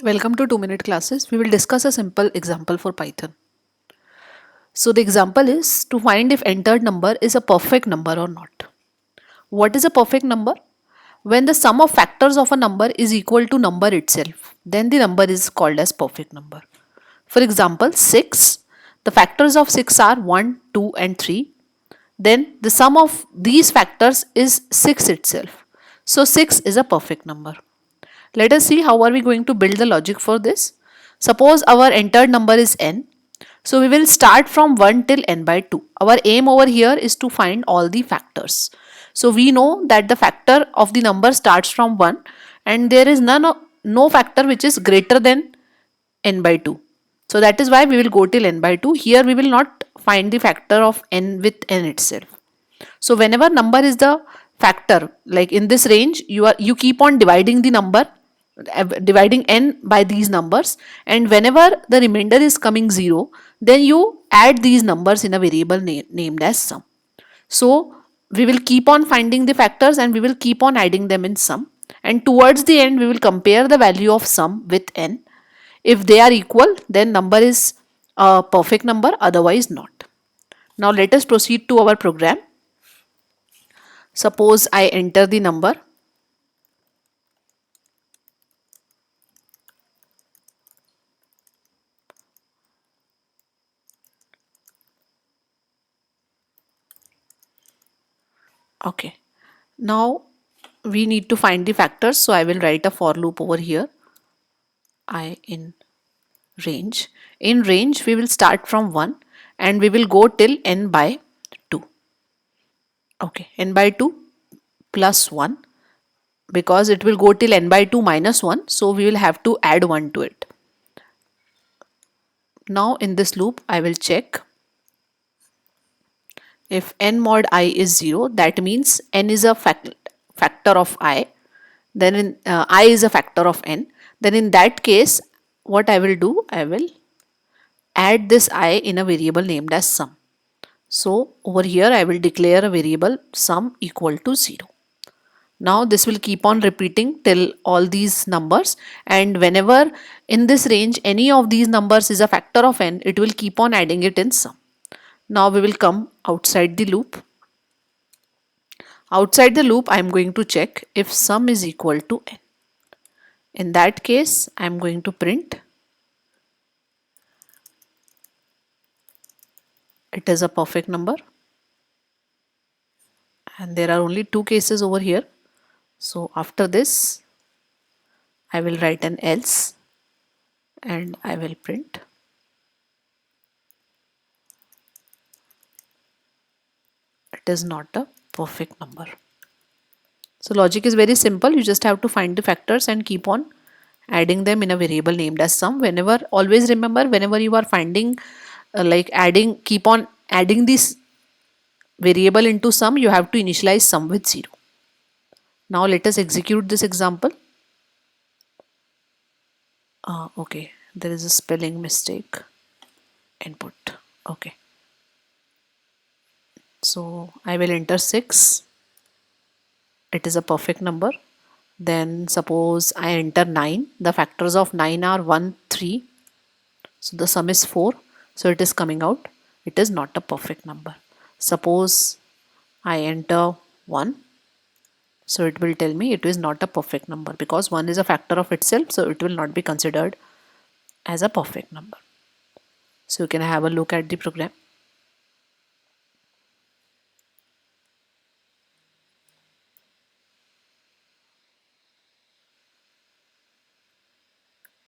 Welcome to 2 Minute Classes. We will discuss a simple example for Python. So the example is to find if entered number is a perfect number or not. What is a perfect number? When the sum of factors of a number is equal to number itself, then the number is called as perfect number. For example, 6. The factors of 6 are 1, 2 and 3. Then the sum of these factors is 6 itself. So 6 is a perfect number. Let us see how are we going to build the logic for this. Suppose our entered number is n. So we will start from 1 till n by 2. Our aim over here is to find all the factors. So we know that the factor of the number starts from 1 and there is no factor which is greater than n by 2. So that is why we will go till n by 2. Here we will not find the factor of n with n itself. So whenever number is the factor, like in this range, you keep on dividing the number, dividing n by these numbers, and whenever the remainder is coming 0, then you add these numbers in a variable named as sum. So we will keep on finding the factors and we will keep on adding them in sum, and towards the end we will compare the value of sum with n. If they are equal, then number is a perfect number, otherwise not. Now let us proceed to our program. Suppose I enter the number. Okay. Now we need to find the factors. So I will write a for loop over here. I in range. In range, we will start from 1 and we will go till n by 2. Okay. N by 2 plus 1, because it will go till n by 2 minus 1. So we will have to add 1 to it. Now in this loop, I will check if n mod I is 0, that means n is a factor of I. Then I is a factor of n. Then in that case, what I will do, I will add this I in a variable named as sum. So over here I will declare a variable sum equal to 0. Now this will keep on repeating till all these numbers, and whenever in this range any of these numbers is a factor of n, it will keep on adding it in sum. Now we will come outside the loop. Outside the loop I am going to check if sum is equal to n. In that case I am going to print it is a perfect number, and there are only two cases over here. So after this I will write an else and I will print it is not a perfect number. So logic is very simple. You just have to find the factors and keep on adding them in a variable named as sum. Whenever, always remember, whenever you are finding keep on adding this variable into sum, you have to initialize sum with 0. Now let us execute this example. Okay, there is a spelling mistake. Input. Okay. So I will enter 6. It is a perfect number. Then suppose I enter 9. The factors of 9 are 1, 3. So the sum is 4. So it is coming out. It is not a perfect number. Suppose I enter 1. So it will tell me it is not a perfect number because 1 is a factor of itself. So it will not be considered as a perfect number. So you can have a look at the program.